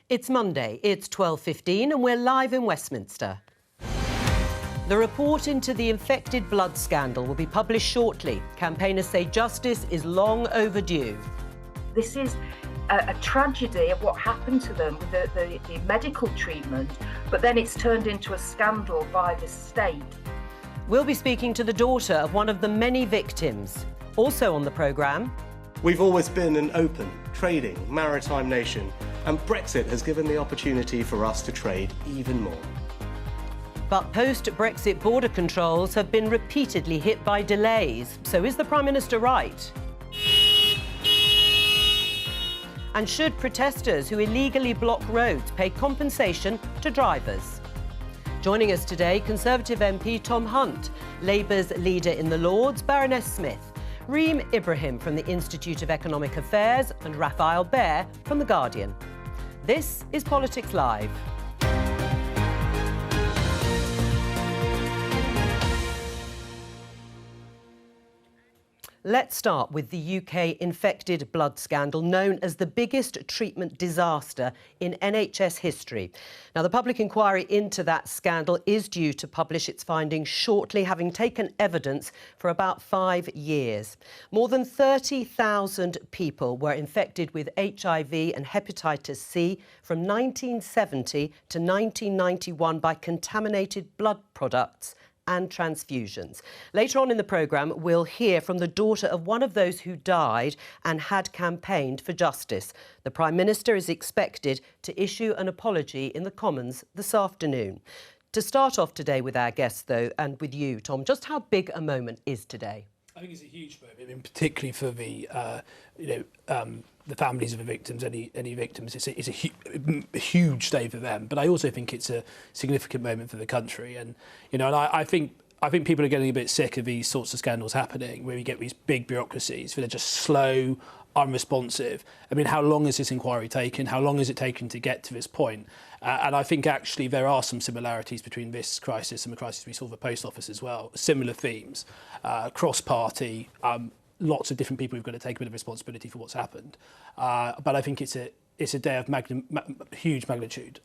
It's Monday, it's 12:15 and we're live in Westminster. The report into the infected blood scandal will be published shortly. Campaigners say justice is long overdue. This is a tragedy of what happened to them with the medical treatment, but then it's turned into a scandal by the state. We'll be speaking to the daughter of one of the many victims. Also on the programme... We've always been an open, trading, maritime nation, and Brexit has given the opportunity for us to trade even more. But post-Brexit border controls have been repeatedly hit by delays. So is the Prime Minister right? And should protesters who illegally block roads pay compensation to drivers? Joining us today, Conservative MP Tom Hunt, Labour's leader in the Lords, Baroness Smith, Reem Ibrahim from the Institute of Economic Affairs and Raphael Behr from The Guardian. This is Politics Live. Let's start with the UK infected blood scandal, known as the biggest treatment disaster in NHS history. Now, the public inquiry into that scandal is due to publish its findings shortly, having taken evidence for about 5 years. More than 30,000 people were infected with HIV and hepatitis C from 1970 to 1991 by contaminated blood products and transfusions. Later on in the programme, we'll hear from the daughter of one of those who died and had campaigned for justice. The Prime Minister is expected to issue an apology in the Commons this afternoon. To start off today with our guests, though, and with you, Tom, just how big a moment is today? I think it's a huge moment, and particularly for the families of the victims, any victims. It's a huge day for them. But I also think it's a significant moment for the country, and I think people are getting a bit sick of these sorts of scandals happening, where you get these big bureaucracies that are just slow, unresponsive. I mean, how long has this inquiry taken? How long has it taken to get to this point? And I think actually there are some similarities between this crisis and the crisis we saw with the Post Office as well. Similar themes, cross-party, lots of different people who've got to take a bit of responsibility for what's happened. But I think it's a day of huge magnitude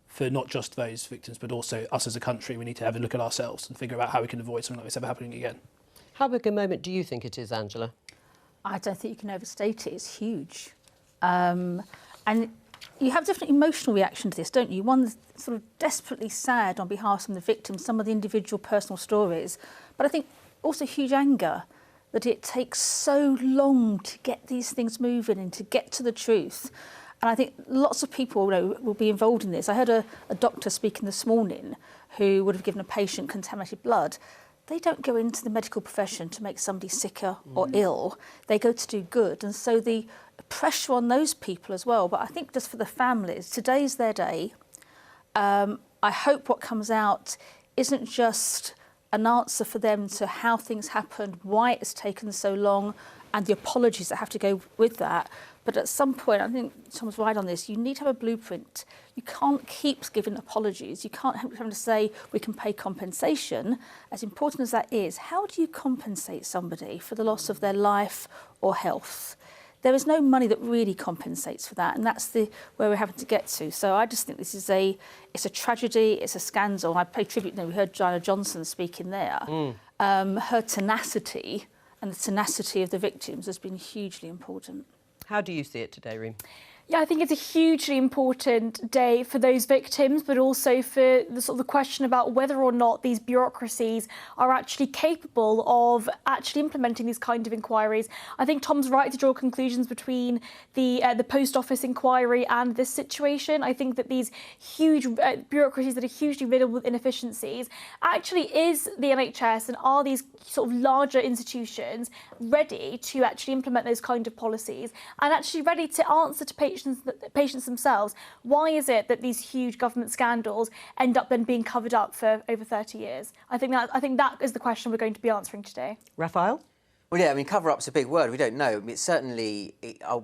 for not just those victims, but also us as a country. We need to have a look at ourselves and figure out how we can avoid something like this ever happening again. How big a moment do you think it is, Angela? I don't think you can overstate it. It's huge. And you have a different emotional reaction to this, don't you? One that's sort of desperately sad on behalf of some of the victims, some of the individual personal stories. But I think also huge anger that it takes so long to get these things moving and to get to the truth. And I think lots of people will be involved in this. I heard a doctor speaking this morning who would have given a patient contaminated blood. They don't go into the medical profession to make somebody sicker or ill. They go to do good. And so the pressure on those people as well. But I think just for the families, today's their day. I hope what comes out isn't just an answer for them to how things happened, why it's taken so long, and the apologies that have to go with that. But at some point, I think Tom's right on this, you need to have a blueprint. You can't keep giving apologies. You can't have to say we can pay compensation. As important as that is, how do you compensate somebody for the loss of their life or health? There is no money that really compensates for that, and that's where we're having to get to. So I just think this is it's a tragedy, it's a scandal. I pay tribute, we heard Diana Johnson speaking there. Her tenacity and the tenacity of the victims has been hugely important. How do you see it today, Reem? Yeah, I think it's a hugely important day for those victims, but also for the question about whether or not these bureaucracies are actually capable of actually implementing these kind of inquiries. I think Tom's right to draw conclusions between the Post Office inquiry and this situation. I think that these huge bureaucracies that are hugely riddled with inefficiencies actually is the NHS and are these sort of larger institutions ready to actually implement those kind of policies and actually ready to answer to patients themselves. Why is it that these huge government scandals end up then being covered up for over 30 years? I think that is the question we're going to be answering today. Raphael? Well, yeah, I mean, cover-up's a big word. We don't know. I mean, it's certainly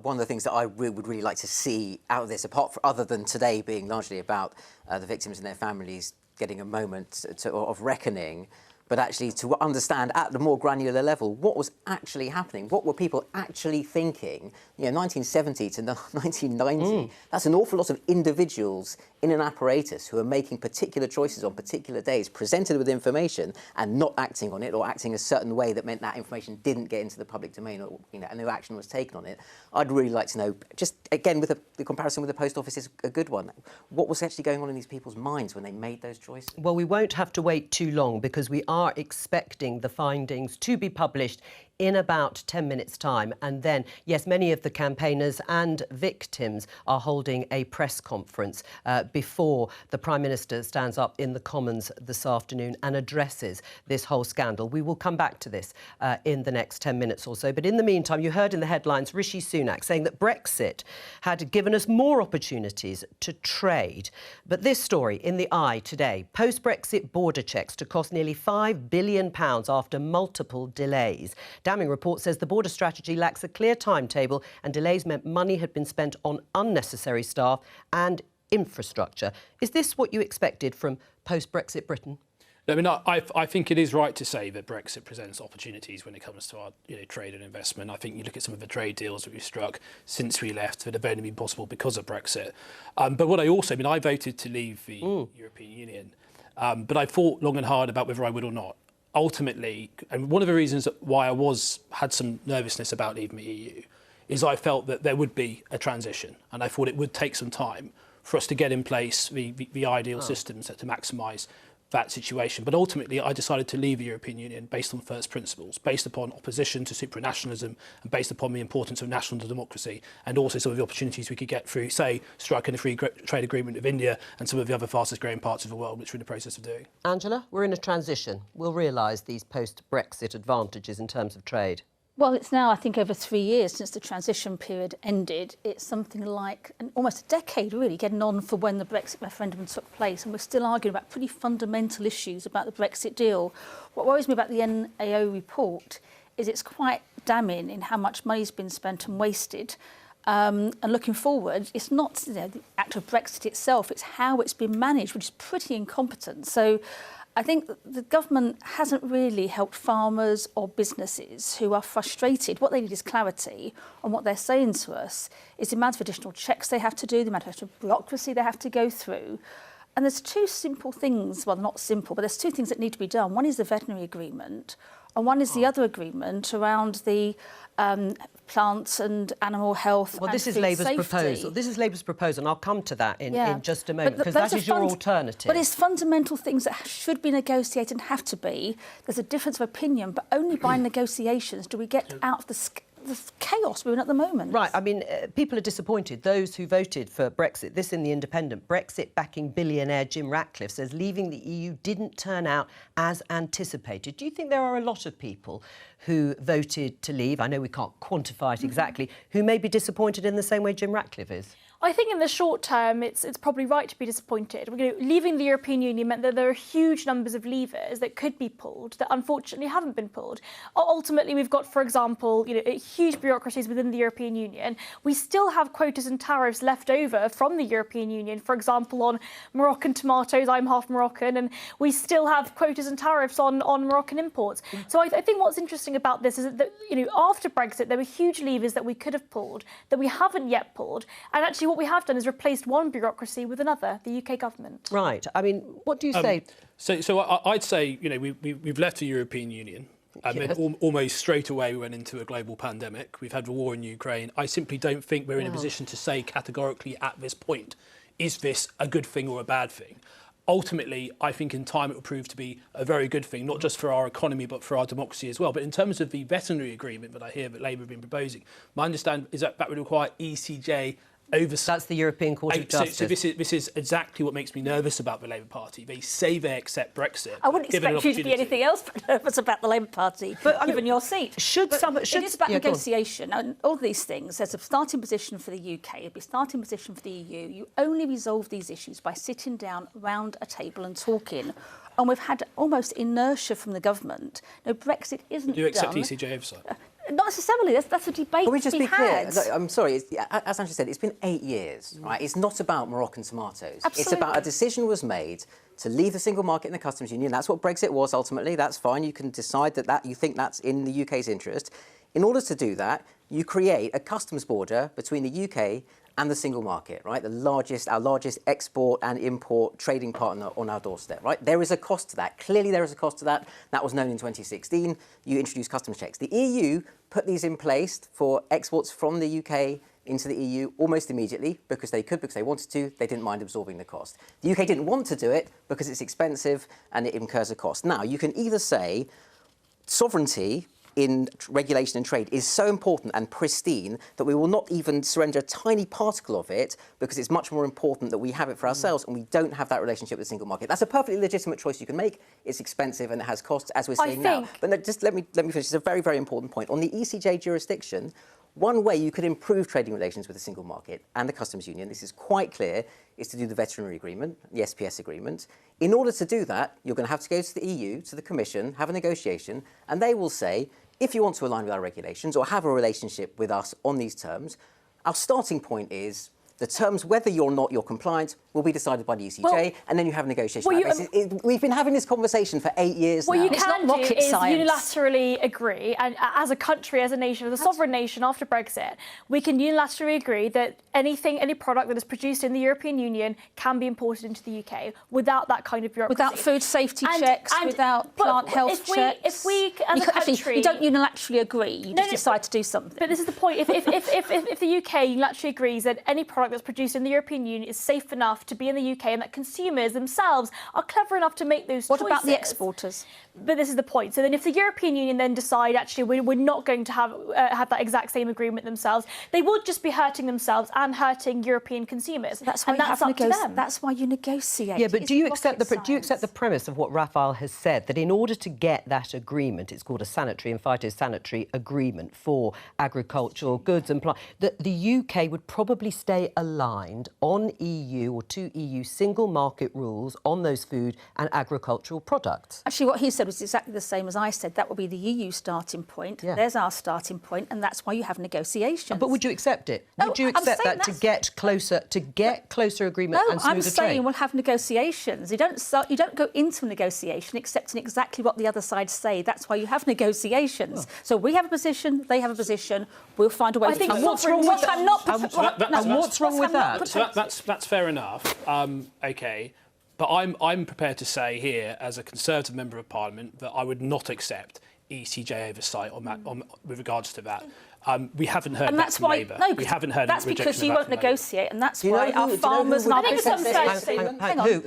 one of the things that I would really like to see out of this, other than today being largely about the victims and their families getting a moment of reckoning. but actually to understand at the more granular level what was actually happening, what were people actually thinking. 1970 to 1990, that's an awful lot of individuals in an apparatus who are making particular choices on particular days, presented with information and not acting on it, or acting a certain way that meant that information didn't get into the public domain, or and no action was taken on it. I'd really like to know, just again, with the comparison with the Post Office is a good one, what was actually going on in these people's minds when they made those choices? Well, we won't have to wait too long, because we are expecting the findings to be published in about 10 minutes' time. And then, yes, many of the campaigners and victims are holding a press conference before the Prime Minister stands up in the Commons this afternoon and addresses this whole scandal. We will come back to this in the next 10 minutes or so. But in the meantime, you heard in the headlines Rishi Sunak saying that Brexit had given us more opportunities to trade. But this story in the Eye today, post-Brexit border checks to cost nearly £5 billion after multiple delays. Damning report says the border strategy lacks a clear timetable, and delays meant money had been spent on unnecessary staff and infrastructure. Is this what you expected from post-Brexit Britain? I mean, I think it is right to say that Brexit presents opportunities when it comes to our trade and investment. I think you look at some of the trade deals that we've struck since we left that have only been possible because of Brexit. But what I voted to leave the European Union, but I thought long and hard about whether I would or not. Ultimately, and one of the reasons why I had some nervousness about leaving the EU is I felt that there would be a transition, and I thought it would take some time for us to get in place the ideal systems to maximise that situation. But ultimately, I decided to leave the European Union based on first principles, based upon opposition to supranationalism, and based upon the importance of national democracy, and also some of the opportunities we could get through, say, striking a free trade agreement with India and some of the other fastest growing parts of the world, which we're in the process of doing. Angela, we're in a transition. We'll realise these post-Brexit advantages in terms of trade. Well, it's now, I think, over 3 years since the transition period ended. It's something like almost a decade, really, getting on for when the Brexit referendum took place, and we're still arguing about pretty fundamental issues about the Brexit deal. What worries me about the NAO report is it's quite damning in how much money's been spent and wasted. And looking forward, it's not the act of Brexit itself, it's how it's been managed, which is pretty incompetent. So I think the government hasn't really helped farmers or businesses who are frustrated. What they need is clarity on what they're saying to us, is the amount of additional checks they have to do, the amount of bureaucracy they have to go through. And there's two simple things, well, not simple, but there's two things that need to be done. One is the veterinary agreement, and one is the other agreement around the plants and animal health. Well, and this is food Labour's safety. proposal. This is Labour's proposal, and I'll come to that in just a moment, because those that is your alternative. But it's fundamental things that should be negotiated and have to be. There's a difference of opinion, but only by negotiations do we get out of the chaos we're in at the moment. Right, I mean, people are disappointed. Those who voted for Brexit, this in The Independent, Brexit-backing billionaire Jim Ratcliffe says leaving the EU didn't turn out as anticipated. Do you think there are a lot of people who voted to leave, I know we can't quantify it exactly, who may be disappointed in the same way Jim Ratcliffe is? I think in the short term, it's probably right to be disappointed. Leaving the European Union meant that there are huge numbers of levers that could be pulled that unfortunately haven't been pulled. Ultimately, we've got, for example, huge bureaucracies within the European Union. We still have quotas and tariffs left over from the European Union, for example, on Moroccan tomatoes. I'm half Moroccan, and we still have quotas and tariffs on Moroccan imports. So I think what's interesting about this is that after Brexit, there were huge levers that we could have pulled that we haven't yet pulled, and actually what we have done is replaced one bureaucracy with another, the UK government. Right. I mean, what do you say? So I'd say, we've left the European Union. And then almost straight away we went into a global pandemic. We've had the war in Ukraine. I simply don't think we're in a position to say categorically at this point, is this a good thing or a bad thing? Ultimately, I think in time it will prove to be a very good thing, not just for our economy, but for our democracy as well. But in terms of the veterinary agreement that I hear that Labour have been proposing, my understanding is that would require ECJ oversight. That's the European Court of Justice. So this is exactly what makes me nervous about the Labour Party. They say they accept Brexit. I wouldn't expect you to be anything else but nervous about the Labour Party, given your seat. It is about negotiation and all these things. There's a starting position for the UK, there'll be a starting position for the EU. You only resolve these issues by sitting down round a table and talking. And we've had almost inertia from the government. No, Brexit isn't done. Do you accept ECJ oversight? Not necessarily. That's a debate Can we just to be clear? had. Look, I'm sorry. As Angela said, it's been 8 years, right? It's not about Moroccan tomatoes. Absolutely. It's about a decision was made to leave the single market in the customs union. That's what Brexit was ultimately. That's fine. You can decide that you think that's in the UK's interest. In order to do that, you create a customs border between the UK and the single market, right? Our largest export and import trading partner on our doorstep, right? There is a cost to that. Clearly there is a cost to that. That was known in 2016. You introduced customs checks. The EU put these in place for exports from the UK into the EU almost immediately because they wanted to. They didn't mind absorbing the cost. The UK didn't want to do it because it's expensive and it incurs a cost. Now, you can either say sovereignty in regulation and trade is so important and pristine that we will not even surrender a tiny particle of it because it's much more important that we have it for ourselves and we don't have that relationship with the single market. That's a perfectly legitimate choice you can make. It's expensive and it has costs, as we're seeing now. But no, just let me finish. It's a very, very important point. On the ECJ jurisdiction, one way you could improve trading relations with the single market and the customs union, this is quite clear, is to do the veterinary agreement, the SPS agreement. In order to do that, you're going to have to go to the EU, to the Commission, have a negotiation, and they will say, if you want to align with our regulations or have a relationship with us on these terms, our starting point is the terms, whether or not you're compliant, will be decided by the ECJ, and then you have a negotiation. We've been having this conversation for 8 years now. What you can do is unilaterally agree, and as a country, as a nation, as a sovereign nation after Brexit, we can unilaterally agree that any product that is produced in the European Union can be imported into the UK without that kind of bureaucracy. Without food safety checks, without plant health checks. If we, as a country... Actually, you don't unilaterally agree, you just decide to do something. But this is the point. If the UK unilaterally agrees that any product that's produced in the European Union is safe enough to be in the UK and that consumers themselves are clever enough to make those choices. What about the exporters? But this is the point. So then if the European Union then decide, actually, we're not going to have that exact same agreement themselves, they would just be hurting themselves and hurting European consumers. That's why up to them. That's why you negotiate. Yeah, but do you accept the premise of what Rafael has said, that in order to get that agreement, it's called a sanitary and phytosanitary agreement for agricultural goods and plants, that the UK would probably stay aligned on EU or to EU single market rules on those food and agricultural products? Actually, what he said was exactly the same as I said. That would be the EU starting point. Yeah. There's our starting point, and that's why you have negotiations. But would you accept it? No, would you accept that to get closer agreement and smoother I'm saying trade? we'll have negotiations. You don't go into a negotiation accepting exactly what the other side say. That's why you have negotiations. So we have a position, they have a position. We'll find a way. And what's wrong with that? So that's fair enough. OK. But I'm prepared to say here, as a Conservative Member of Parliament, that I would not accept ECJ oversight with regards to that. We haven't heard that from Labour. No, we haven't heard that's because you won't negotiate, and that's why our farmers and our businesses...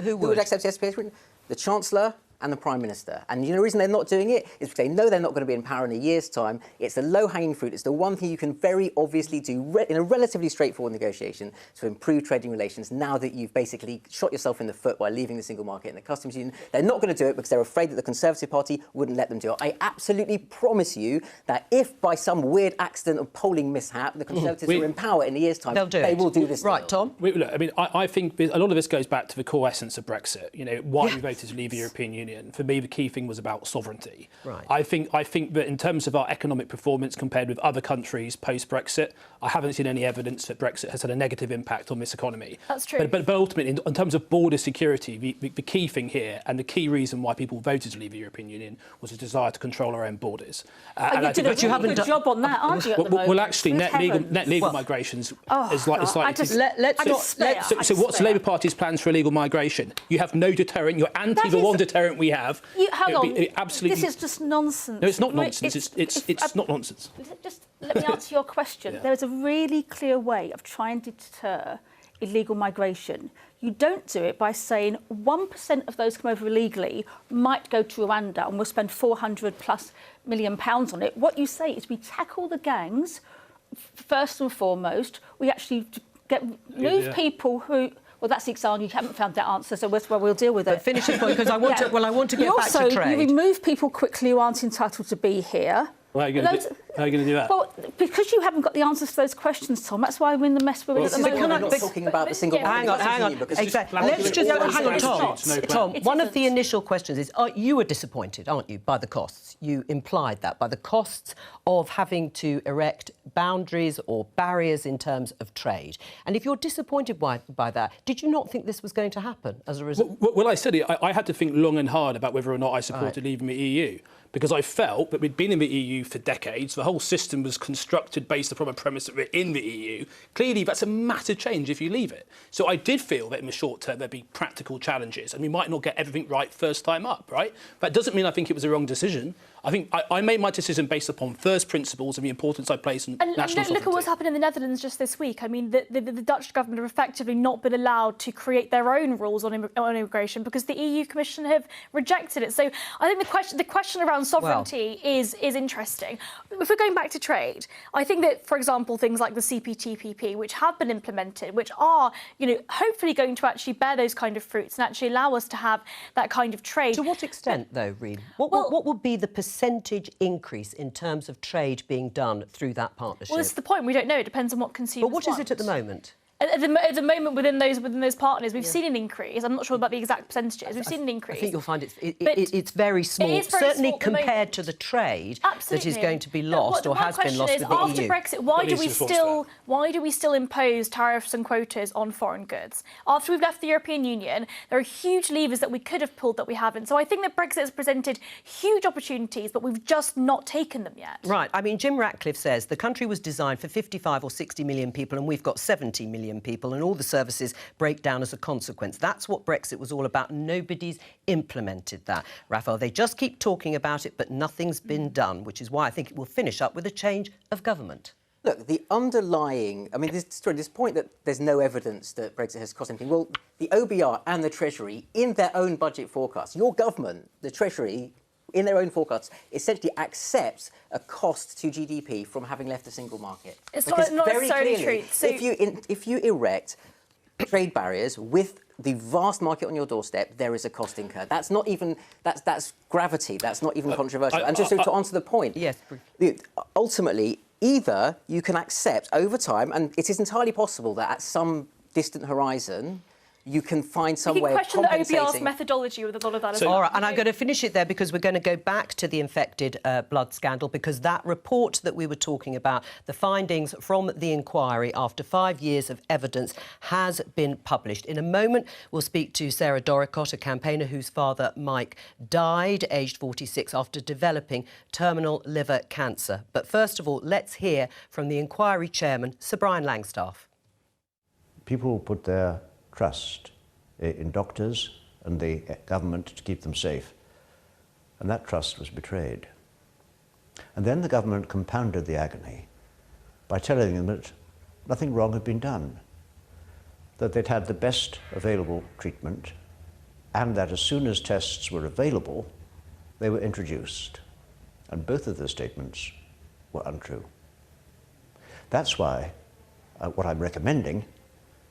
Who would accept the SPS? The Chancellor and the Prime Minister. And the reason they're not doing it is because they know they're not going to be in power in a year's time. It's the low-hanging fruit. It's the one thing you can very obviously do in a relatively straightforward negotiation to improve trading relations now that you've basically shot yourself in the foot by leaving the single market and the customs union. They're not going to do it because they're afraid that the Conservative Party wouldn't let them do it. I absolutely promise you that if by some weird accident or polling mishap the Conservatives are in power in a year's time, they will do this. Right, Tom? Look, I mean, I think a lot of this goes back to the core essence of Brexit. Why we voted to leave the European Union. For me, the key thing was about sovereignty. Right. I think that in terms of our economic performance compared with other countries post-Brexit, I haven't seen any evidence that Brexit has had a negative impact on this economy. That's true. But ultimately, in terms of border security, the key thing here and the key reason why people voted to leave the European Union was a desire to control our own borders. You did a really good job on that, aren't you? Well, actually, net legal migrations is likely to... So what's the Labour Party's plans for illegal migration? You have no deterrent. You're anti the one deterrent we have. Hang on. Absolutely... This is just nonsense. No, it's not nonsense. It's not nonsense. Just let me answer your question. Yeah. There is a really clear way of trying to deter illegal migration. You don't do it by saying 1% of those come over illegally might go to Rwanda and we'll spend £400+ million on it. What you say is we tackle the gangs first and foremost. We actually move people who... Well, that's the example. You haven't found that answer, so we'll deal with it. But finish this point, because I want to get back to trade. You remove people quickly who aren't entitled to be here. How are you going to do that? Well, because you haven't got the answers to those questions, Tom, that's why we're in the mess we're in at the moment. We're not talking about the single market. Hang on. Exactly. Let's just hang on, Tom. One of the initial questions is, you were disappointed, aren't you, by the costs? You implied that, by the costs of having to erect boundaries or barriers in terms of trade. And if you're disappointed by that, did you not think this was going to happen as a result? Well, I said it. I had to think long and hard about whether or not I supported leaving the EU. Because I felt that we'd been in the EU for decades, the whole system was constructed based upon a premise that we're in the EU. Clearly, that's a massive change if you leave it. So I did feel that in the short term there'd be practical challenges, and we might not get everything right first time up, right? That doesn't mean I think it was a wrong decision. I think I made my decision based upon first principles and the importance I place on national sovereignty. Look at what's happened in the Netherlands just this week. I mean, the Dutch government have effectively not been allowed to create their own rules on immigration because the EU Commission have rejected it. So I think the question around sovereignty is interesting. If we're going back to trade, I think that, for example, things like the CPTPP, which have been implemented, which are, hopefully going to actually bear those kind of fruits and actually allow us to have that kind of trade. To what extent, though, Reem? What would be the percentage increase in terms of trade being done through that partnership? Well, this is the point. We don't know. It depends on what consumers want. But what is it at the moment? At the moment, within those partners, we've seen an increase. I'm not sure about the exact percentages. We've seen an increase. I think you'll find it's very small, it is very certainly small compared to the trade that is going to be lost or has been lost with the after EU. Brexit, why do we still impose tariffs and quotas on foreign goods? After we've left the European Union, there are huge levers that we could have pulled that we haven't. So I think that Brexit has presented huge opportunities, but we've just not taken them yet. Right. I mean, Jim Ratcliffe says the country was designed for 55 or 60 million people, and we've got 70 million people, and all the services break down as a consequence. That's what Brexit was all about. Nobody's implemented that. Raphael, they just keep talking about it, but nothing's been done, which is why I think it will finish up with a change of government. Look, the underlying... I mean, this point that there's no evidence that Brexit has cost anything. Well, the OBR and the Treasury, in their own budget forecasts, your government, the Treasury, in their own forecasts, essentially accepts a cost to GDP from having left the single market. It's not necessarily true. So if you erect trade barriers with the vast market on your doorstep, there is a cost incurred. That's not even... That's gravity. That's not even controversial. And just to answer the point... Yes. Ultimately, either you can accept over time, and it is entirely possible that at some distant horizon, you can find some way of compensating... You can question the OBR's methodology with a lot of that as well. All right, and I'm going to finish it there because we're going to go back to the infected blood scandal, because that report that we were talking about, the findings from the inquiry after 5 years of evidence, has been published. In a moment, we'll speak to Sarah Doricott, a campaigner whose father, Mike, died aged 46 after developing terminal liver cancer. But first of all, let's hear from the inquiry chairman, Sir Brian Langstaff. People put their trust in doctors and the government to keep them safe. And that trust was betrayed. And then the government compounded the agony by telling them that nothing wrong had been done, that they'd had the best available treatment, and that as soon as tests were available, they were introduced. And both of those statements were untrue. That's why what I'm recommending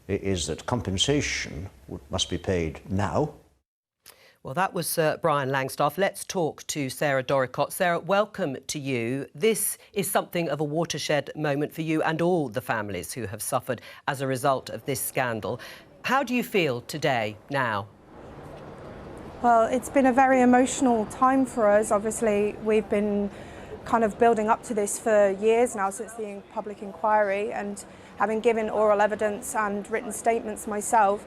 is that compensation must be paid now. Well, that was Brian Langstaff. Let's talk to Sarah Doricott. Sarah, welcome to you. This is something of a watershed moment for you and all the families who have suffered as a result of this scandal. How do you feel today, now? Well, it's been a very emotional time for us. Obviously, we've been kind of building up to this for years now, since the public inquiry, and having given oral evidence and written statements myself,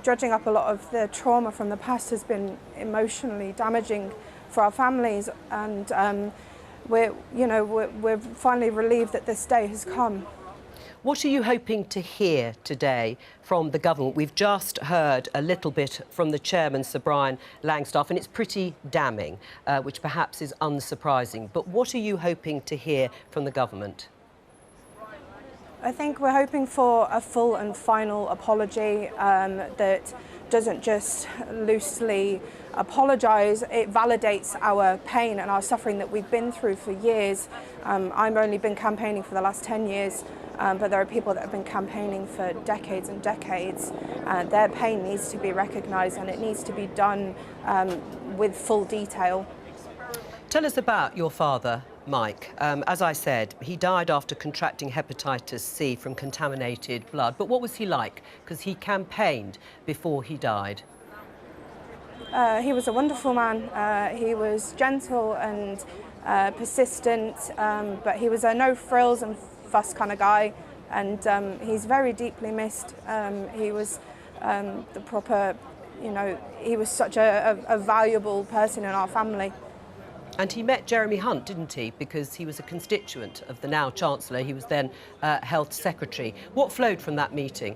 dredging up a lot of the trauma from the past has been emotionally damaging for our families, and we're finally relieved that this day has come. What are you hoping to hear today from the government? We've just heard a little bit from the chairman, Sir Brian Langstaff, and it's pretty damning, which perhaps is unsurprising. But what are you hoping to hear from the government? I think we're hoping for a full and final apology that doesn't just loosely apologise. It validates our pain and our suffering that we've been through for years. I've only been campaigning for the last 10 years, but there are people that have been campaigning for decades and decades. Their pain needs to be recognised, and it needs to be done with full detail. Tell us about your father, Mike, as I said, he died after contracting hepatitis C from contaminated blood. But what was he like? Because he campaigned before he died. He was a wonderful man. He was gentle and persistent, but he was a no frills and fuss kind of guy, and he's very deeply missed. He was the proper, he was such a valuable person in our family. And he met Jeremy Hunt, didn't he? Because he was a constituent of the now Chancellor. He was then Health Secretary. What flowed from that meeting?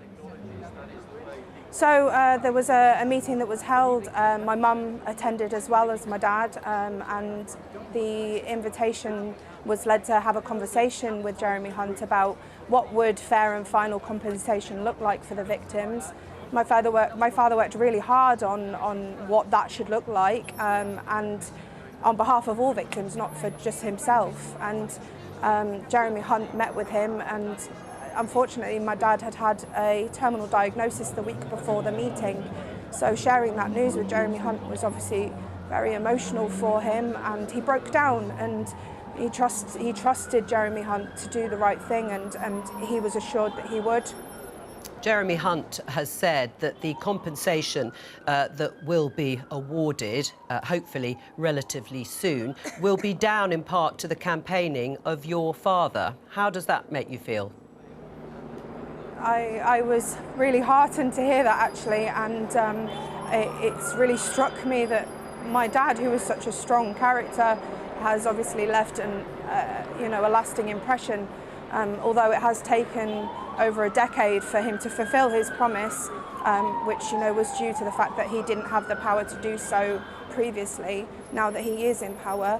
So there was a meeting that was held. My mum attended as well as my dad, and the invitation was led to have a conversation with Jeremy Hunt about what would fair and final compensation look like for the victims. My father worked really hard on what that should look like, and on behalf of all victims, not for just himself. And Jeremy Hunt met with him, and unfortunately my dad had a terminal diagnosis the week before the meeting. So sharing that news with Jeremy Hunt was obviously very emotional for him, and he broke down, and he trusted Jeremy Hunt to do the right thing, and he was assured that he would. Jeremy Hunt has said that the compensation that will be awarded, hopefully relatively soon, will be down in part to the campaigning of your father. How does that make you feel? I was really heartened to hear that, actually, and it's really struck me that my dad, who was such a strong character, has obviously left a lasting impression. Although it has taken over a decade for him to fulfil his promise, which was due to the fact that he didn't have the power to do so previously. Now that he is in power,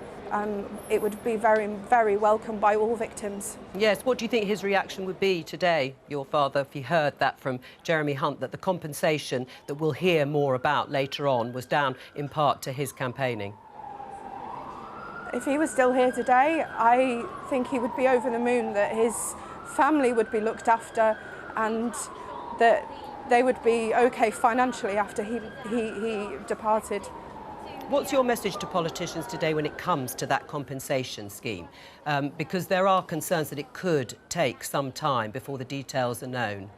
it would be very, very welcome by all victims. Yes, what do you think his reaction would be today, your father, if he heard that from Jeremy Hunt, that the compensation that we'll hear more about later on was down in part to his campaigning? If he was still here today, I think he would be over the moon that his family would be looked after and that they would be okay financially after he departed. What's your message to politicians today when it comes to that compensation scheme? Because there are concerns that it could take some time before the details are known.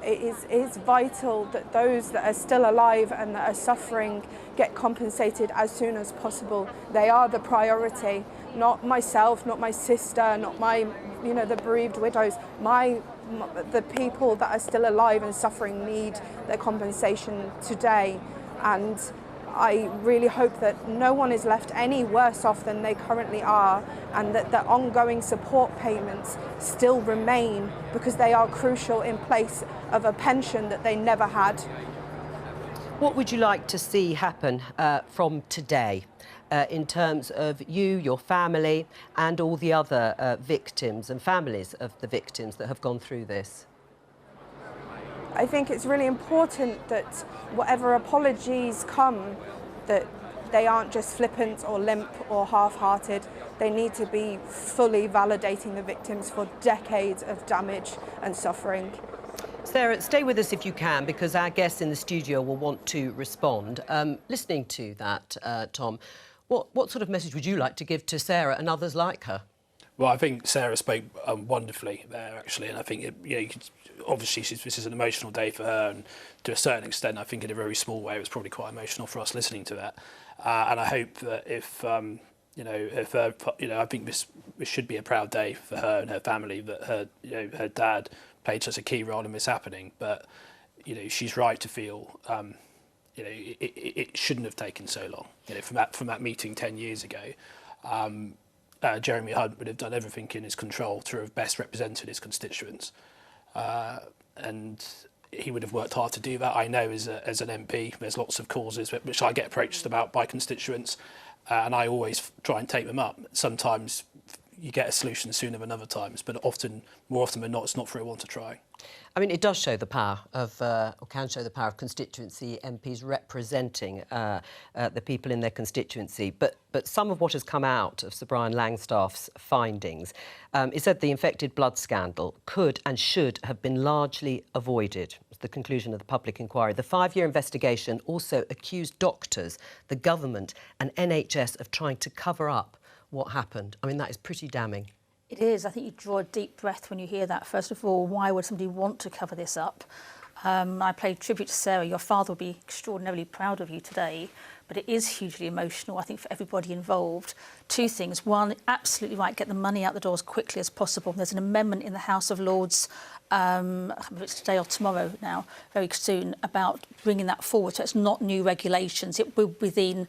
It is vital that those that are still alive and that are suffering get compensated as soon as possible. They are the priority, not myself, not my sister, not my, the bereaved widows. The people that are still alive and suffering need their compensation today. And I really hope that no one is left any worse off than they currently are, and that the ongoing support payments still remain, because they are crucial in place of a pension that they never had. What would you like to see happen from today in terms of you, your family, and all the other victims and families of the victims that have gone through this? I think it's really important that whatever apologies come, that they aren't just flippant or limp or half-hearted. They need to be fully validating the victims for decades of damage and suffering. Sarah, stay with us if you can, because our guests in the studio will want to respond. Listening to that, Tom, what sort of message would you like to give to Sarah and others like her? Well, I think Sarah spoke wonderfully there, actually, and I think you could, obviously this is an emotional day for her, and to a certain extent, I think in a very small way, it was probably quite emotional for us listening to that. And I hope that if I think this should be a proud day for her and her family, that her dad played such a key role in this happening. But she's right to feel it shouldn't have taken so long. From that meeting 10 years ago. Jeremy Hunt would have done everything in his control to have best represented his constituents, and he would have worked hard to do that. I know as an MP, there's lots of causes which I get approached about by constituents, and I always try and take them up. Sometimes you get a solution sooner than other times, but more often than not, it's not for a want to try. I mean, it does show the power of, or can show the power of constituency MPs representing the people in their constituency. But some of what has come out of Sir Brian Langstaff's findings is that the infected blood scandal could and should have been largely avoided. It's the conclusion of the public inquiry. The 5-year investigation also accused doctors, the government and NHS of trying to cover up what happened. I mean, that is pretty damning. It is. I think you draw a deep breath when you hear that. First of all, why would somebody want to cover this up? I played tribute to Sarah. Your father will be extraordinarily proud of you today, but it is hugely emotional, I think, for everybody involved. Two things. One, absolutely right, get the money out the door as quickly as possible. There's an amendment in the House of Lords, I can't remember if it's today or tomorrow now, very soon, about bringing that forward. So it's not new regulations. It will within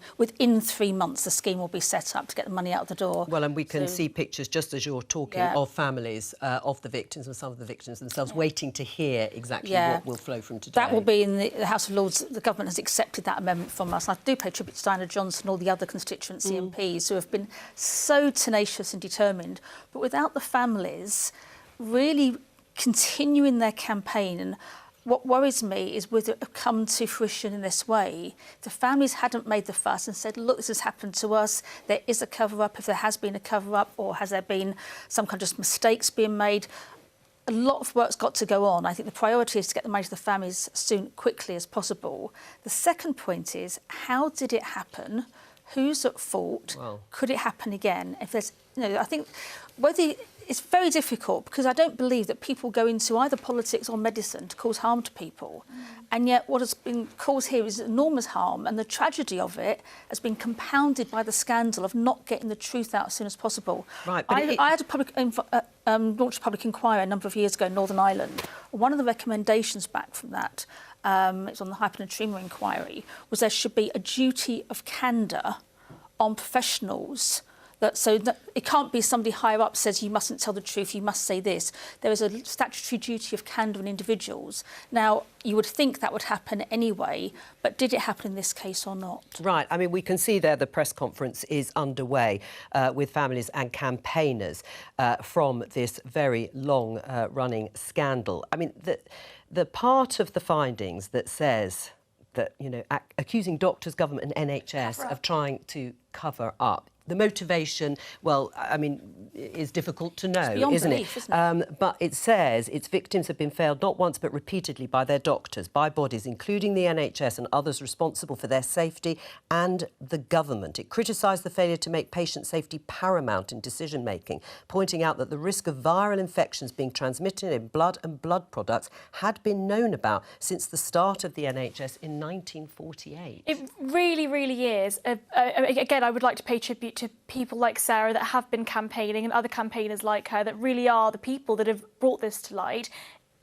3 months, the scheme will be set up to get the money out the door. Well, and we can see pictures, just as you're talking, of families of the victims and some of the victims themselves waiting to hear exactly what will flow from today. That will be in the House of Lords. The government has accepted that amendment from us. And I do pay tribute to Diana Johnson and all the other constituency MPs who have been so tenacious and determined. But without the families really continuing their campaign, and what worries me is whether it have come to fruition in this way. The families hadn't made the fuss and said, look, this has happened to us, there is a cover-up, if there has been a cover-up, or has there been some kind of just mistakes being made. A lot of work's got to go on. I think the priority is to get the money to the families quickly as possible. The second point is, how did it happen? Who's at fault? Wow. Could it happen again? If there's, I think it's very difficult, because I don't believe that people go into either politics or medicine to cause harm to people. And yet what has been caused here is enormous harm, and the tragedy of it has been compounded by the scandal of not getting the truth out as soon as possible. Right, but I had a launched a public inquiry a number of years ago in Northern Ireland. One of the recommendations back from that, it's on the hypernatremia inquiry, was there should be a duty of candour on professionals. So that it can't be somebody higher up says you mustn't tell the truth, you must say this. There is a statutory duty of candour on individuals. Now, you would think that would happen anyway, but did it happen in this case or not? Right. I mean, we can see there the press conference is underway with families and campaigners from this very long-running scandal. I mean, the part of the findings that says that, accusing doctors, government and NHS of trying to cover up. The motivation, well, I mean, is difficult to know, isn't it? But it says its victims have been failed not once but repeatedly by their doctors, by bodies, including the NHS and others responsible for their safety, and the government. It criticised the failure to make patient safety paramount in decision-making, pointing out that the risk of viral infections being transmitted in blood and blood products had been known about since the start of the NHS in 1948. It really, really is. Again, I would like to pay tribute to people like Sarah that have been campaigning and other campaigners like her that really are the people that have brought this to light.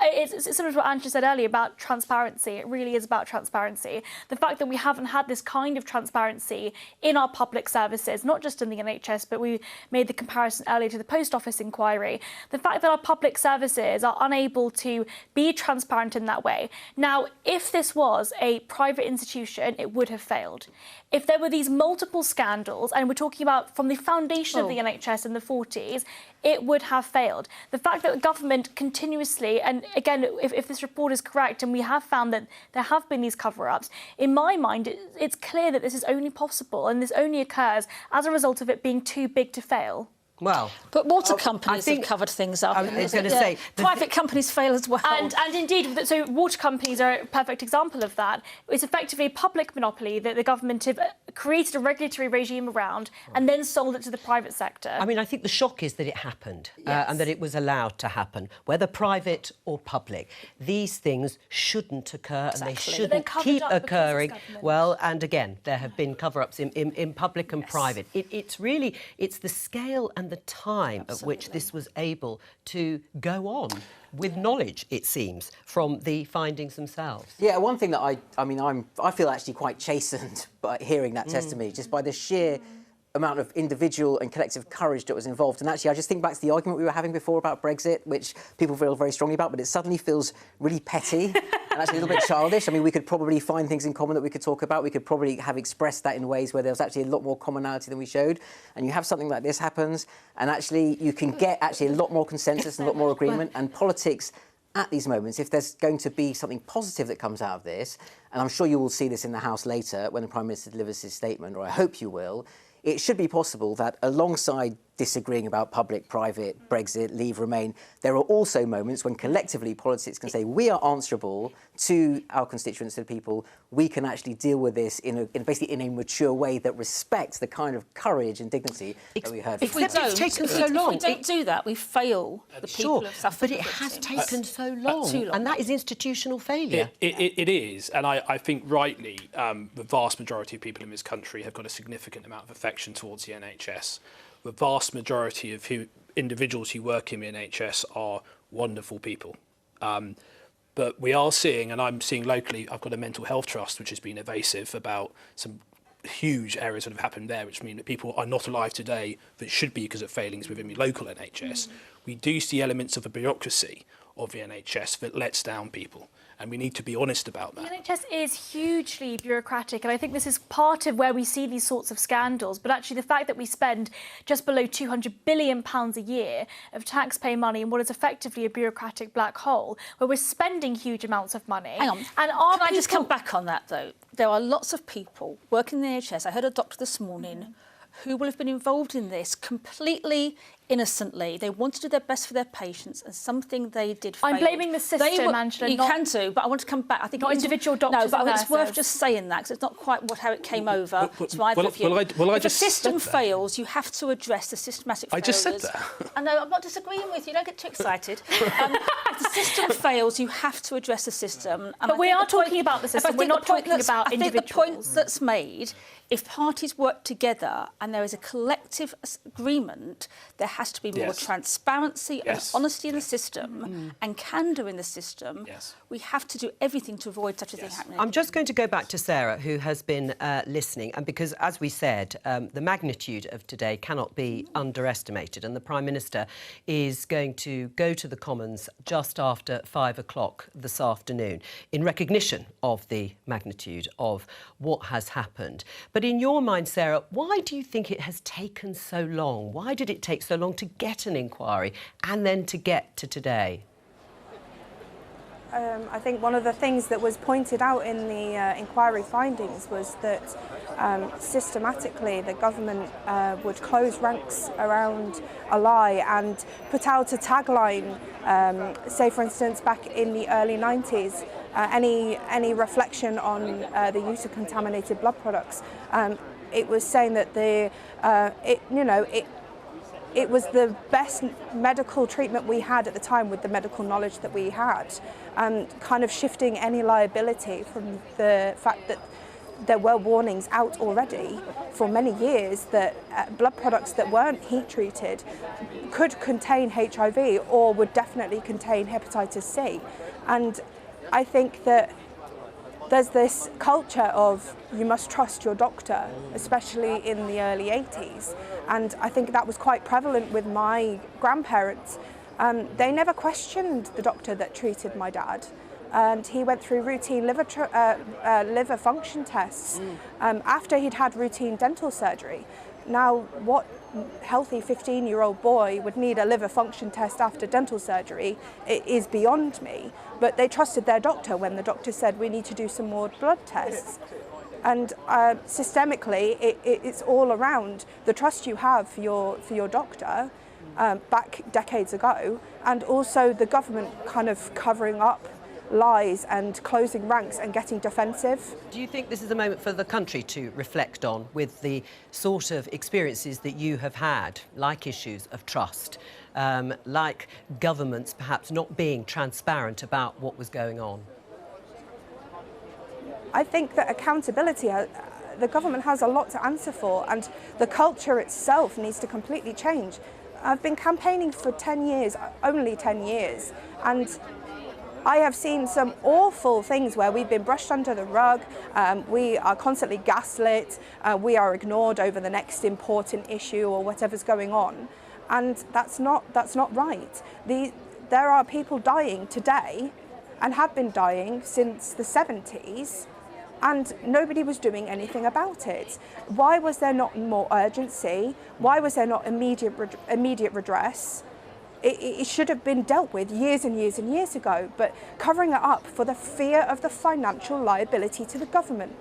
It's sort of what Angela said earlier about transparency. It really is about transparency. The fact that we haven't had this kind of transparency in our public services, not just in the NHS, but we made the comparison earlier to the Post Office inquiry. The fact that our public services are unable to be transparent in that way. Now, if this was a private institution, it would have failed. If there were these multiple scandals, and we're talking about from the foundation of the NHS in the 40s, it would have failed. The fact that the government continuously, and again, if this report is correct, and we have found that there have been these cover-ups, in my mind, it's clear that this is only possible, and this only occurs as a result of it being too big to fail. Well, but water companies have covered things up. I was going to say private companies fail as well. And indeed, so water companies are a perfect example of that. It's effectively a public monopoly that the government have created a regulatory regime around and then sold it to the private sector. I mean, I think the shock is that it happened and that it was allowed to happen, whether private or public. These things shouldn't occur and they shouldn't keep occurring. Well, and again, there have been cover-ups in public and private. It's the scale and the time at which this was able to go on with knowledge, it seems, from the findings themselves. Yeah, one thing that I feel actually quite chastened by hearing that testimony, just by the sheer amount of individual and collective courage that was involved. And actually, I just think back to the argument we were having before about Brexit, which people feel very strongly about, but it suddenly feels really petty and actually a little bit childish. I mean, we could probably find things in common that we could talk about. We could probably have expressed that in ways where there was actually a lot more commonality than we showed. And you have something like this happens, and actually you can get actually a lot more consensus and a lot more agreement. And politics at these moments, if there's going to be something positive that comes out of this, and I'm sure you will see this in the House later when the Prime Minister delivers his statement, or I hope you will, it should be possible that alongside disagreeing about public, private, Brexit, leave, remain. There are also moments when collectively politics can say we are answerable to our constituents, to the people. We can actually deal with this basically in a mature way that respects the kind of courage and dignity that we heard. If we don't, taken so long. If we don't do that, we fail the people who have suffered. But it has taken so long, too long, and that is institutional failure. It is, and I think rightly, the vast majority of people in this country have got a significant amount of affection towards the NHS. The vast majority of individuals who work in the NHS are wonderful people. But we are seeing, and I'm seeing locally, I've got a mental health trust which has been evasive about some huge errors that have happened there, which mean that people are not alive today that should be because of failings within the local NHS. We do see elements of the bureaucracy of the NHS that lets down people. And we need to be honest about that. The NHS is hugely bureaucratic, and I think this is part of where we see these sorts of scandals. But actually, the fact that we spend just below £200 billion a year of taxpayer money in what is effectively a bureaucratic black hole, where we're spending huge amounts of money. Hang on. And Can I just come back on that, though? There are lots of people working in the NHS. I heard a doctor this morning who will have been involved in this completely innocently. They want to do their best for their patients, and something they did failed. I'm blaming the system, Angela. You can do, but I want to come back. I think not individual doctors. No, but and it's worth just saying that, because it's not quite how it came over to either of you. If the system fails, you have to address the systematic failures. I just said that. I know, I'm not disagreeing with you. Don't get too excited. If the system fails, you have to address the system. And but we are talking about the system. We're not talking about individuals. I think the point that's made, if parties work together and there is a collective agreement, there has to be more transparency and honesty in the system and candour in the system. We have to do everything to avoid such a thing happening. I'm just going to go back to Sarah, who has been listening, and because, as we said, the magnitude of today cannot be underestimated, and the Prime Minister is going to go to the Commons just after 5 o'clock this afternoon in recognition of the magnitude of what has happened. But in your mind, Sarah, why do you think it has taken so long? Why did it take so long to get an inquiry and then to get to today? I think one of the things that was pointed out in the inquiry findings was that systematically the government would close ranks around a lie and put out a tagline, say for instance back in the early 90s, any reflection on the use of contaminated blood products. It was saying that it was the best medical treatment we had at the time with the medical knowledge that we had, kind of shifting any liability from the fact that there were warnings out already for many years that blood products that weren't heat treated could contain HIV or would definitely contain hepatitis C. And I think that there's this culture of you must trust your doctor, especially in the early 80s. And I think that was quite prevalent with my grandparents. They never questioned the doctor that treated my dad. And he went through routine liver function tests after he'd had routine dental surgery. Now, what healthy 15-year-old boy would need a liver function test after dental surgery, it is beyond me. But they trusted their doctor when the doctor said we need to do some more blood tests. And systemically, it's all around the trust you have for your doctor back decades ago, and also the government kind of covering up lies and closing ranks and getting defensive. Do you think this is a moment for the country to reflect on with the sort of experiences that you have had, like issues of trust, like governments perhaps not being transparent about what was going on? I think that accountability, the government has a lot to answer for, and the culture itself needs to completely change. I've been campaigning for 10 years, only 10 years, and I have seen some awful things where we've been brushed under the rug, we are constantly gaslit, we are ignored over the next important issue or whatever's going on, and that's not right. There are people dying today and have been dying since the 70s, and nobody was doing anything about it. Why was there not more urgency? Why was there not immediate redress? It should have been dealt with years and years and years ago, but covering it up for the fear of the financial liability to the government.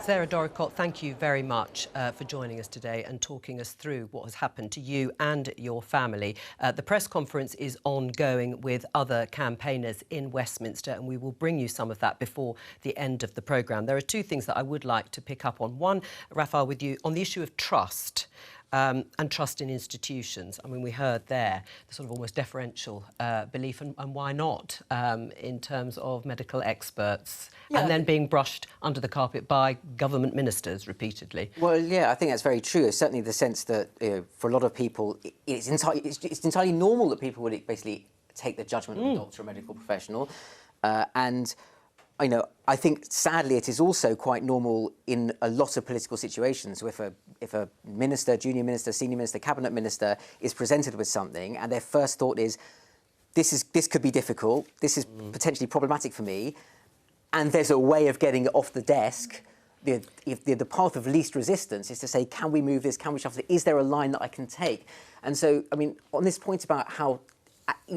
Sarah Doricott, thank you very much for joining us today and talking us through what has happened to you and your family. The press conference is ongoing with other campaigners in Westminster, and we will bring you some of that before the end of the programme. There are two things that I would like to pick up on. One, Raphael, with you, on the issue of trust. And trust in institutions. I mean, we heard there the sort of almost deferential belief, and why not, in terms of medical experts, and then being brushed under the carpet by government ministers repeatedly. Well, yeah, I think that's very true. Certainly the sense that, for a lot of people, it's entirely normal that people would basically take the judgment of a doctor or medical professional. And I think, sadly, it is also quite normal in a lot of political situations. So if a minister, junior minister, senior minister, cabinet minister is presented with something and their first thought is, this could be difficult, this is potentially problematic for me, and there's a way of getting it off the desk, the path of least resistance is to say, can we move this, can we shuffle it, is there a line that I can take? And so, I mean, on this point about how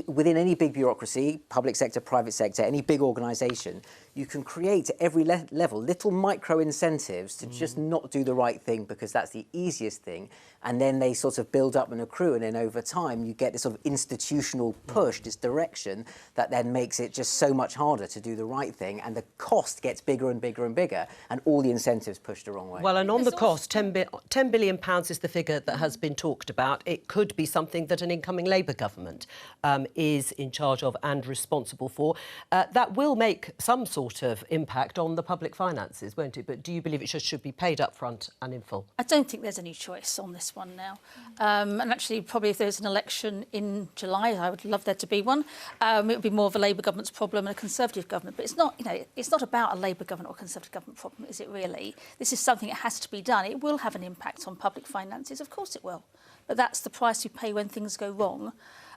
within any big bureaucracy, public sector, private sector, any big organisation, you can create at every level little micro incentives to just not do the right thing because that's the easiest thing, and then they sort of build up and accrue, and then over time you get this sort of institutional push, this direction that then makes it just so much harder to do the right thing, and the cost gets bigger and bigger and bigger, and all the incentives push the wrong way. Well, and on the cost, £10 billion is the figure that has been talked about. It could be something that an incoming Labour government is in charge of and responsible for. That will make some sort of impact on the public finances, won't it? But do you believe it should be paid up front and in full? I don't think there's any choice on this one now. And actually, probably if there's an election in July, I would love there to be one. It would be more of a Labour government's problem and a Conservative government. But it's not, it's not about a Labour government or a Conservative government problem, is it really? This is something that has to be done. It will have an impact on public finances, of course it will. But that's the price you pay when things go wrong.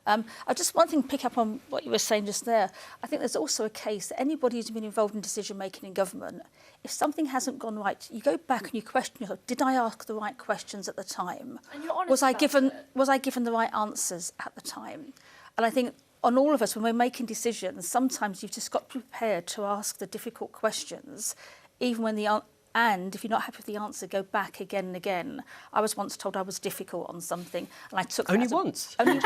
I just one thing to pick up on what you were saying just there. I think there's also a case that anybody who's been involved in decision making in government, if something hasn't gone right, you go back and you question yourself: did I ask the right questions at the time? And you're honest was I about given the right answers at the time? And I think on all of us, when we're making decisions, sometimes you've just got to be prepared to ask the difficult questions, even when and if you're not happy with the answer, go back again and again. I was once told I was difficult on something, and I took that only once. You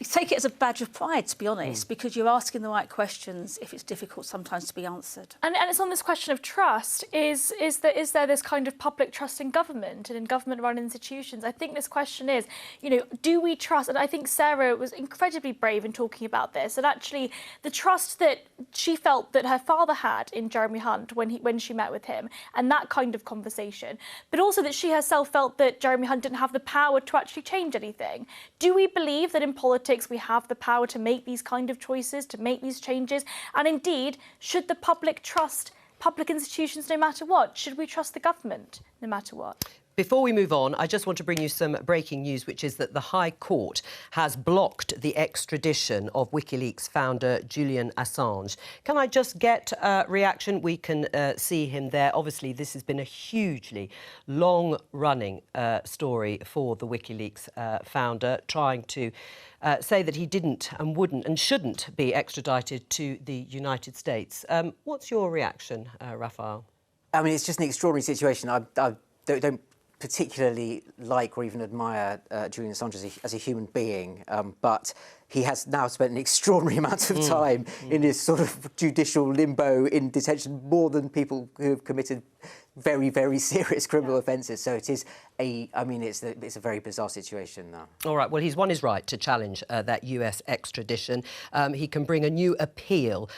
take it as a badge of pride, to be honest, because you're asking the right questions if it's difficult sometimes to be answered. And it's on this question of trust. Is there this kind of public trust in government and in government-run institutions? I think this question is, do we trust? And I think Sarah was incredibly brave in talking about this. And actually, the trust that she felt that her father had in Jeremy Hunt when she met with him, and that kind of conversation, but also that she herself felt that Jeremy Hunt didn't have the power to actually change anything. Do we believe that in politics we have the power to make these kind of choices, to make these changes? And indeed, should the public trust public institutions no matter what? Should we trust the government no matter what? Before we move on, I just want to bring you some breaking news, which is that the High Court has blocked the extradition of WikiLeaks founder Julian Assange. Can I just get a reaction? We can see him there. Obviously, this has been a hugely long-running story for the WikiLeaks founder, trying to say that he didn't and wouldn't and shouldn't be extradited to the United States. What's your reaction, Raphael? I mean, it's just an extraordinary situation. I don't particularly like or even admire Julian Assange as a human being, but he has now spent an extraordinary amount of time in this sort of judicial limbo in detention, more than people who have committed very, very serious criminal offences. So it is it's a very bizarre situation now. All right, well, he's won his right to challenge that US extradition. He can bring a new appeal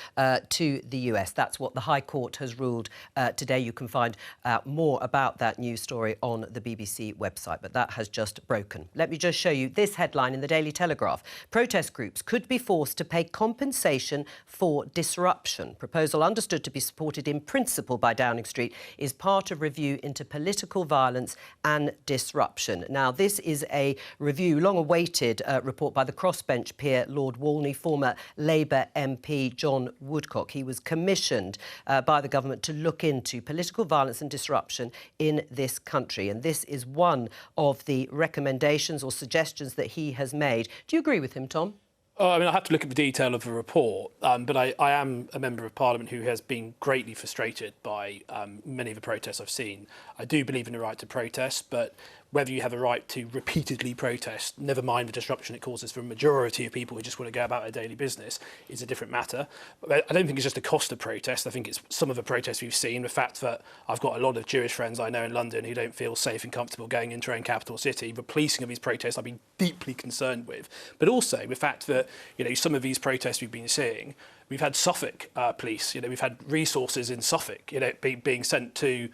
to the US. That's what the High Court has ruled today. You can find out more about that news story on the BBC website, but that has just broken. Let me just show you this headline in the Daily Telegraph. Protest groups could be forced to pay compensation for disruption. Proposal understood to be supported in principle by Downing Street is part of review into political violence and disruption. Now, this is a review, long-awaited report by the crossbench peer Lord Walney, former Labour MP John Woodcock. He was commissioned by the government to look into political violence and disruption in this country. And this is one of the recommendations or suggestions that he has made. Do you agree with him, Tom? Oh, I mean, I have to look at the detail of the report, but I am a member of Parliament who has been greatly frustrated by many of the protests I've seen. I do believe in the right to protest, but whether you have a right to repeatedly protest, never mind the disruption it causes for a majority of people who just want to go about their daily business, is a different matter. But I don't think it's just the cost of protest. I think it's some of the protests we've seen, the fact that I've got a lot of Jewish friends I know in London who don't feel safe and comfortable going into their own capital city. The policing of these protests I've been deeply concerned with. But also the fact that, some of these protests we've been seeing, we've had Suffolk police, we've had resources in Suffolk, being sent to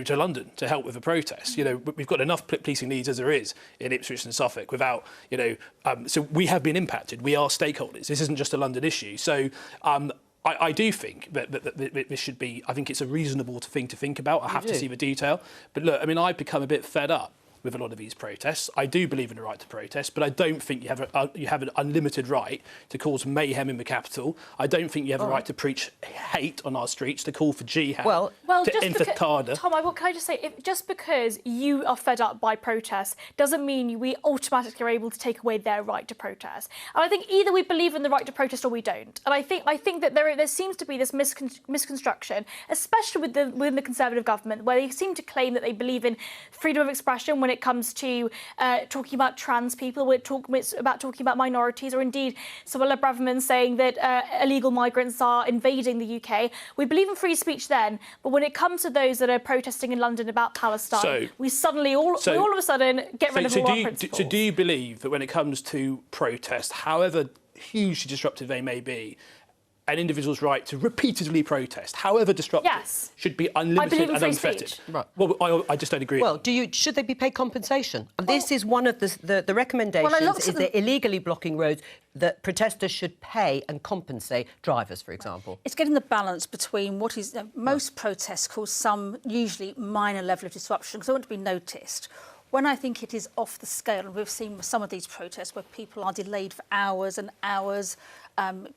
London to help with the protests. We've got enough policing needs as there is in Ipswich and Suffolk without, so we have been impacted. We are stakeholders. This isn't just a London issue. So I do think that this should be, I think it's a reasonable thing to think about. I have to see the detail. But look, I mean, I've become a bit fed up with a lot of these protests. I do believe in the right to protest, but I don't think you have an unlimited right to cause mayhem in the capital. I don't think you have a right to preach hate on our streets, to call for jihad, well, to intifada. Tom, can I just say, just because you are fed up by protests doesn't mean we automatically are able to take away their right to protest. And I think either we believe in the right to protest or we don't. And I think that there seems to be this misconstruction, especially within the Conservative government, where they seem to claim that they believe in freedom of expression when it comes to talking about trans people, we're talking about minorities, or indeed Suella Braverman saying that illegal migrants are invading the UK. We believe in free speech then, but when it comes to those that are protesting in London about Palestine, we all of a sudden get rid of all our principles. So do you believe that when it comes to protest, however hugely disruptive they may be, an individual's right to repeatedly protest, however disruptive, should be unlimited and unfettered? Right. Well, I just don't agree. Well, should they be paid compensation? This is one of the recommendations, is that illegally blocking roads, that protesters should pay and compensate drivers, for example. It's getting the balance between what is... most protests cause some, usually minor level of disruption, because they want to be noticed. When I think it is off the scale, and we've seen some of these protests where people are delayed for hours and hours,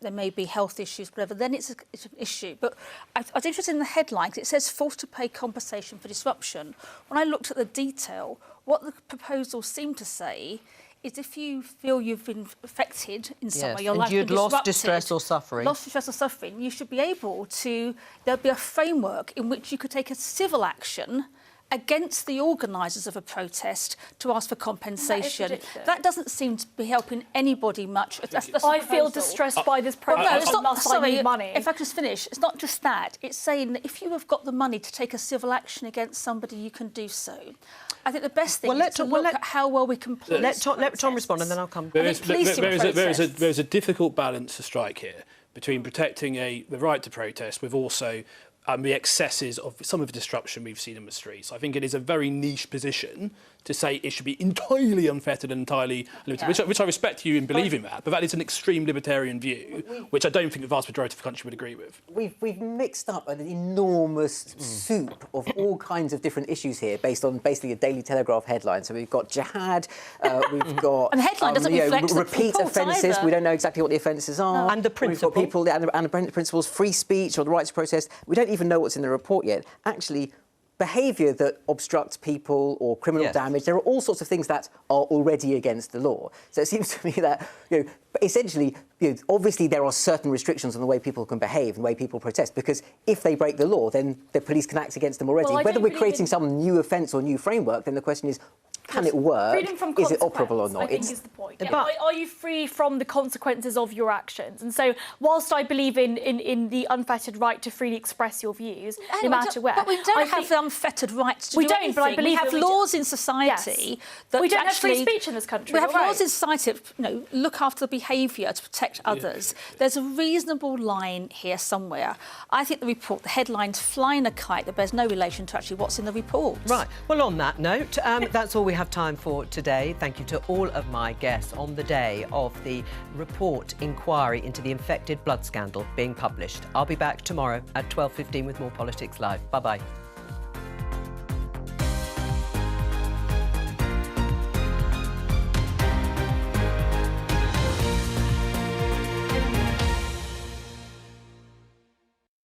there may be health issues, whatever, then it's an issue. But I was interested in the headlines. It says forced to pay compensation for disruption. When I looked at the detail, what the proposals seem to say is if you feel you've been affected in some way, your life has been disrupted, lost distress or suffering, you should be able to... There'll be a framework in which you could take a civil action against the organisers of a protest to ask for compensation. That doesn't seem to be helping anybody much. I feel distressed by this protest. No, it's not. Sorry, money. if I could just finish, it's not just that. It's saying that if you have got the money to take a civil action against somebody, you can do so. I think the best thing is to look at how well we can police. Let Tom respond, and then I'll come. There is a difficult balance to strike here between protecting the right to protest with also the excesses of some of the disruption we've seen in the streets. I think it is a very niche position to say it should be entirely unfettered and entirely limited, which I respect you in believing that, but that is an extreme libertarian view, which I don't think the vast majority of the country would agree with. We've mixed up an enormous soup of all kinds of different issues here based on basically a Daily Telegraph headline. So we've got jihad, we've got and the headline doesn't reflect repeat offences. We don't know exactly what the offences are. And the principle. We've got people and the principles, free speech or the right to protest. We don't even know what's in the report yet. Actually, behaviour that obstructs people or criminal damage, there are all sorts of things that are already against the law. So it seems to me that, essentially, obviously there are certain restrictions on the way people can behave and the way people protest, because if they break the law, then the police can act against them already. Well, whether we're creating some new offence or new framework, then the question is, can it work? Is it operable or not? I think is the point. But are you free from the consequences of your actions? And so, whilst I believe in the unfettered right to freely express your views, no matter where, but we don't have the unfettered right to do anything. But I believe we have laws in society that we don't have free speech in this country. We have laws in society that look after the behaviour to protect others. There's a reasonable line here somewhere. I think the report, the headline's flying a kite that bears no relation to actually what's in the report. Right. Well, on that note, that's all we have time for today. Thank you to all of my guests on the day of the report inquiry into the infected blood scandal being published. I'll be back tomorrow at 12:15 with more Politics Live. Bye-bye.